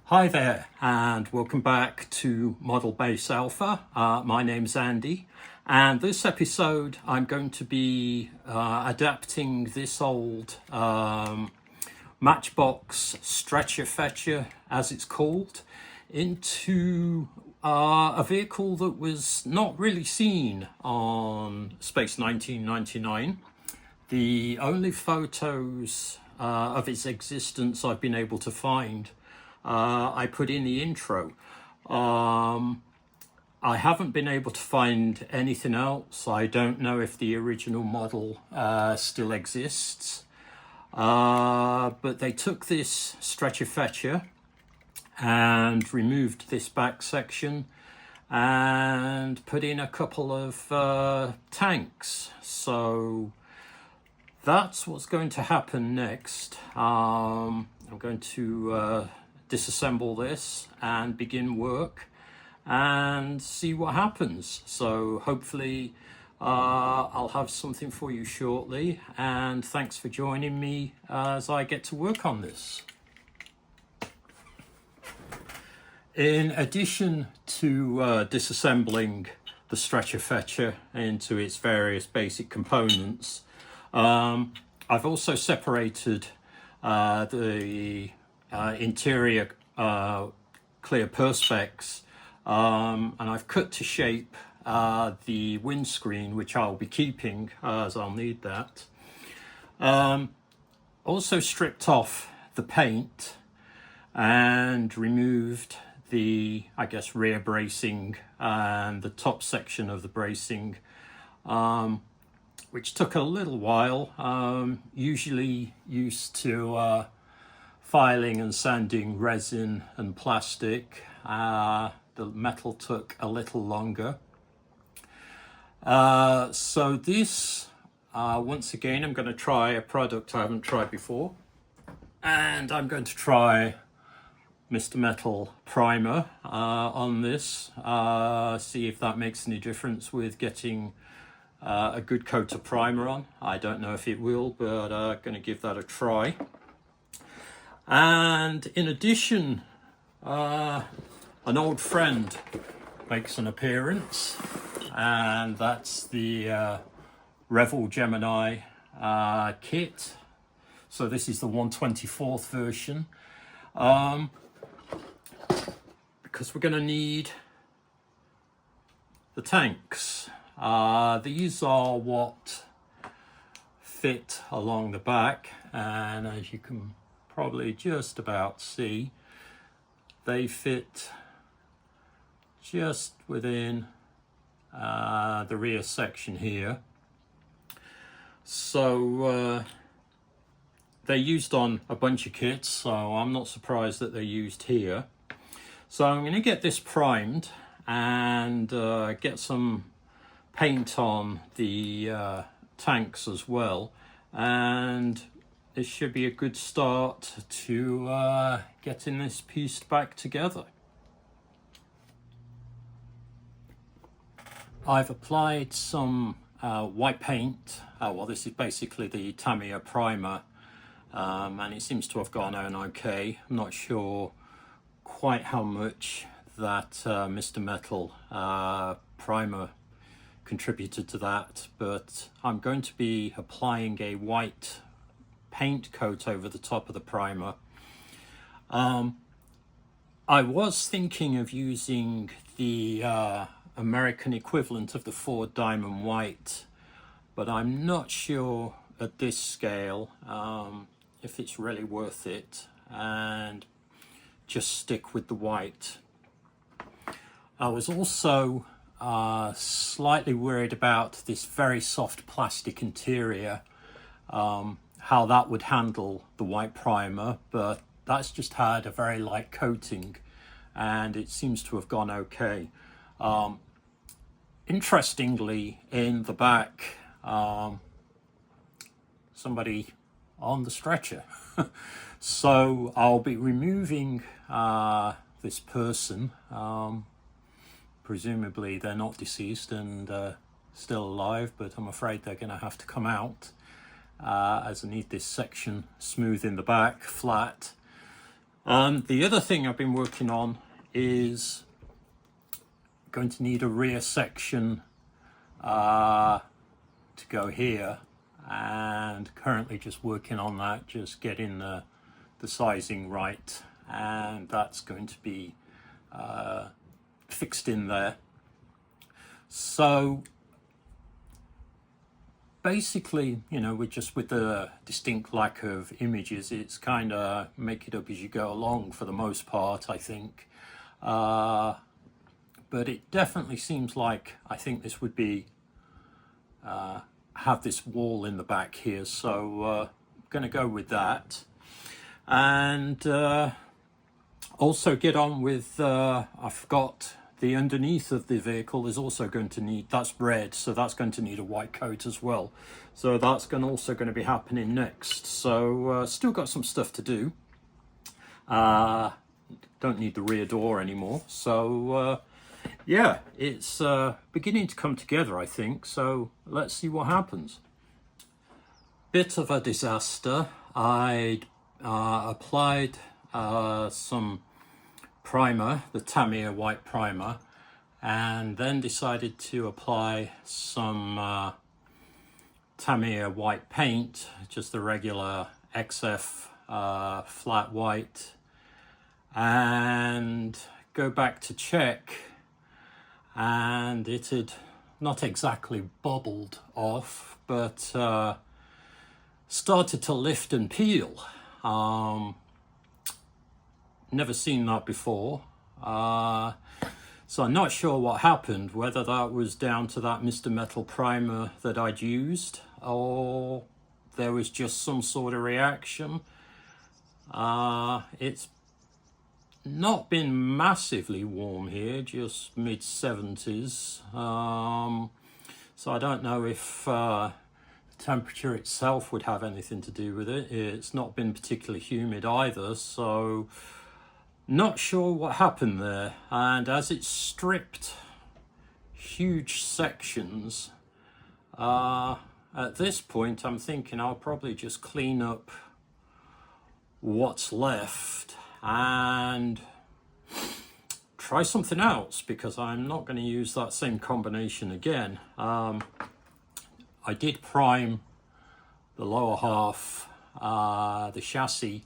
Hi there and welcome back to Moonbase Alpha. My name's Andy, and this episode I'm going to be adapting this old Matchbox stretcher fetcher, as it's called, into a vehicle that was not really seen on Space 1999. The only photos of its existence I've been able to find I put in the intro. I haven't been able to find anything else. I don't know if the original model still exists. But they took this stretcher fetcher and removed this back section and put in a couple of tanks. So that's what's going to happen next. I'm going to disassemble this and begin work and see what happens. So hopefully I'll have something for you shortly, and thanks for joining me as I get to work on this. In addition to disassembling the stretcher fetcher into its various basic components, I've also separated the interior clear perspex, and I've cut to shape the windscreen, which I'll be keeping as I'll need that. Also stripped off the paint and removed the, rear bracing and the top section of the bracing, which took a little while. Usually used to filing and sanding resin and plastic. The metal took a little longer. So this, once again, I'm going to try a product I haven't tried before. And I'm going to try Mr. Metal primer on this. See if that makes any difference with getting a good coat of primer on. I don't know if it will, but I'm going to give that a try. And in addition, an old friend makes an appearance, and that's the Revel Gemini kit. So this is the 1/24th version, because we're going to need the tanks. These are what fit along the back, and as you can probably just about see, they fit just within the rear section here. So they're used on a bunch of kits, so I'm not surprised that they're used here. So I'm going to get this primed and get some paint on the tanks as well, and this should be a good start to getting this pieced back together. I've applied some white paint. Well, this is basically the Tamiya primer, and it seems to have gone on okay. I'm not sure quite how much that Mr. Metal primer contributed to that, but I'm going to be applying a white paint coat over the top of the primer. I was thinking of using the American equivalent of the Ford Diamond White, but I'm not sure at this scale if it's really worth it, and just stick with the white. I was also slightly worried about this very soft plastic interior, how that would handle the white primer, but that's just had a very light coating and it seems to have gone okay. Interestingly, in the back, somebody on the stretcher. So I'll be removing this person. Presumably they're not deceased and still alive, but I'm afraid they're going to have to come out as I need this section smooth in the back, flat, The other thing I've been working on is going to need a rear section to go here, and currently just working on that, just getting the sizing right, and that's going to be fixed in there. So basically, you know, with the distinct lack of images, it's kind of make it up as you go along for the most part, I think. But it definitely seems like I think this would be have this wall in the back here, so I'm going to go with that. And also get on with I forgot, the underneath of the vehicle is also going to need, that's red, so that's going to need a white coat as well. So that's also going to be happening next. So still got some stuff to do. Don't need the rear door anymore. So yeah, it's beginning to come together, I think. So let's see what happens. Bit of a disaster. I applied some primer, the Tamiya white primer, and then decided to apply some Tamiya white paint, just the regular XF flat white, and go back to check, and it had not exactly bubbled off, but started to lift and peel. Never seen that before, so I'm not sure what happened, whether that was down to that Mr. Metal primer that I'd used, or there was just some sort of reaction. It's not been massively warm here, just mid-70s, so I don't know if the temperature itself would have anything to do with it. It's not been particularly humid either, so not sure what happened there. And as it stripped huge sections, at this point I'm thinking I'll probably just clean up what's left and try something else, because I'm not going to use that same combination again. I did prime the lower half, the chassis,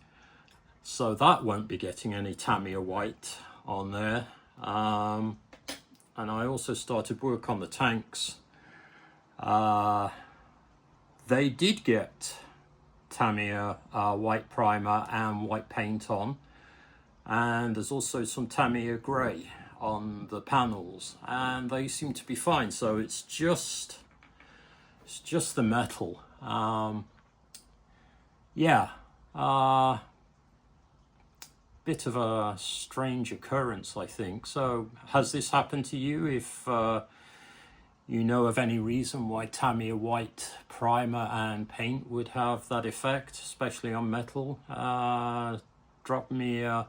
so that won't be getting any Tamiya white on there. And I also started work on the tanks. They did get Tamiya white primer and white paint on, and there's also some Tamiya grey on the panels, and they seem to be fine. So it's just the metal. Yeah, bit of a strange occurrence, I think. So has this happened to you? If you know of any reason why Tamiya white primer and paint would have that effect, especially on metal, drop me a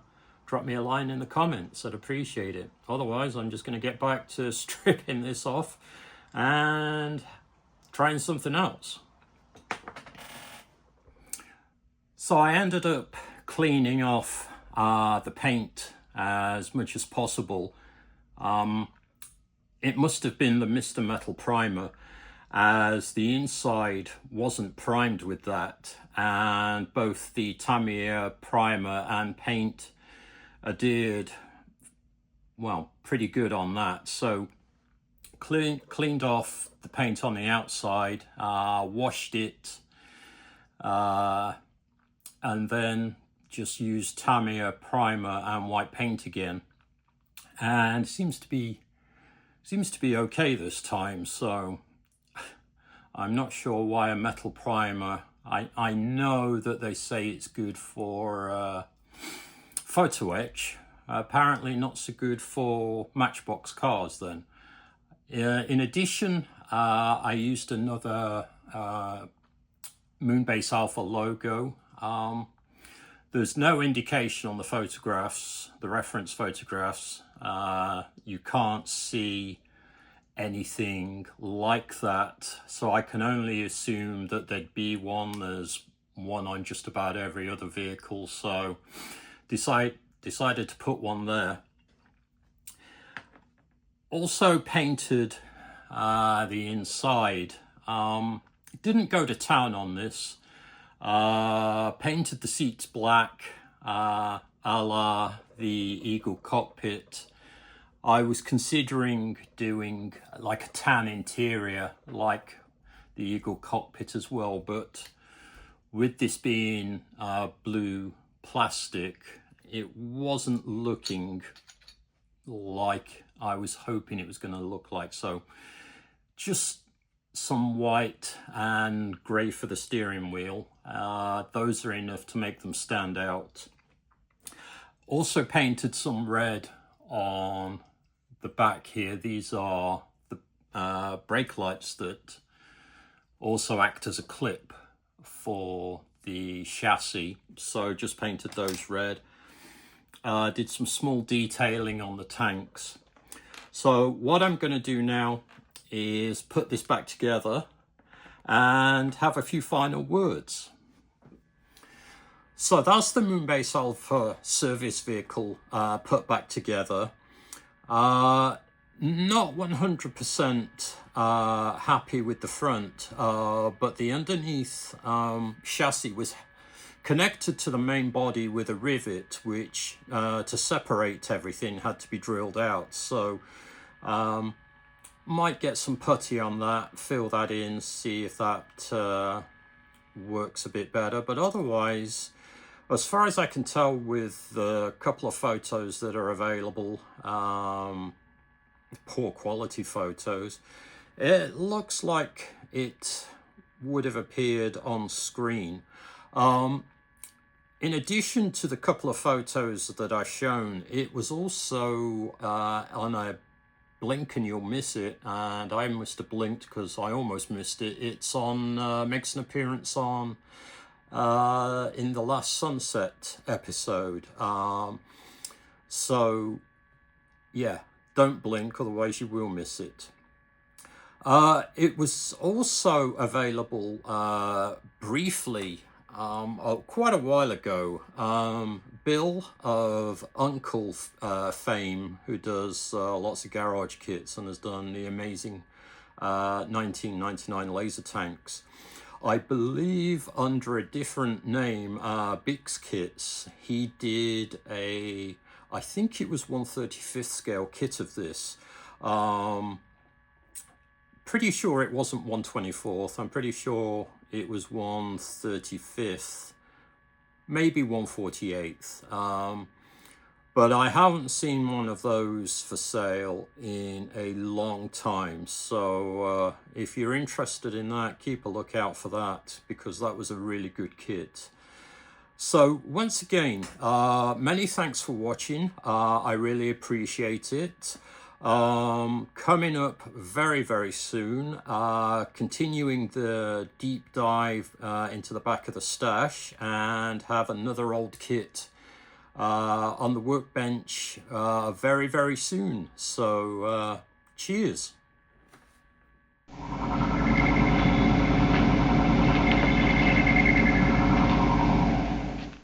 line in the comments. I'd appreciate it. Otherwise, I'm just going to get back to stripping this off and trying something else. So I ended up cleaning off the paint as much as possible. It must have been the Mr. Metal primer, as the inside wasn't primed with that, and both the Tamiya primer and paint adhered, well, pretty good on that. So cleaned off the paint on the outside, washed it, and then just used Tamiya primer and white paint again, and seems to be okay this time. So I'm not sure why a metal primer. I know that they say it's good for photo etch. Apparently not so good for Matchbox cars then. In addition, I used another Moonbase Alpha logo. There's no indication on the photographs, the reference photographs. You can't see anything like that, so I can only assume that there'd be one. There's one on just about every other vehicle, so decided to put one there. Also painted the inside. Didn't go to town on this. Painted the seats black, a la the Eagle cockpit. I was considering doing like a tan interior like the Eagle cockpit as well, but with this being blue plastic, it wasn't looking like I was hoping it was going to look like. So just some white and grey for the steering wheel. Those are enough to make them stand out. Also painted some red on the back here. These are the brake lights that also act as a clip for the chassis. So just painted those red. Did some small detailing on the tanks. So what I'm going to do now is put this back together and have a few final words. So that's the Moonbase Alpha Service Vehicle put back together. Not 100% happy with the front, but the underneath chassis was connected to the main body with a rivet, which to separate everything had to be drilled out. So might get some putty on that, fill that in, see if that works a bit better. But otherwise, as far as I can tell with the couple of photos that are available, poor quality photos, it looks like it would have appeared on screen. In addition to the couple of photos that I've shown, it was also on a blink and you'll miss it, and I must have blinked because I almost missed it. It's on makes an appearance on in the last Sunset episode. So yeah, don't blink, otherwise you will miss it. It was also available briefly quite a while ago. Bill of Uncle fame, who does lots of garage kits and has done the amazing 1999 laser tanks, I believe under a different name, Bix Kits, he did a, I think it was 1/35th scale kit of this. Pretty sure it wasn't 1/24th. I'm pretty sure it was 1/35th, maybe 1/48th. But I haven't seen one of those for sale in a long time. So if you're interested in that, keep a lookout for that, because that was a really good kit. So once again, many thanks for watching. I really appreciate it. Coming up very, very soon, continuing the deep dive into the back of the stash, and have another old kit on the workbench very, very soon. So cheers.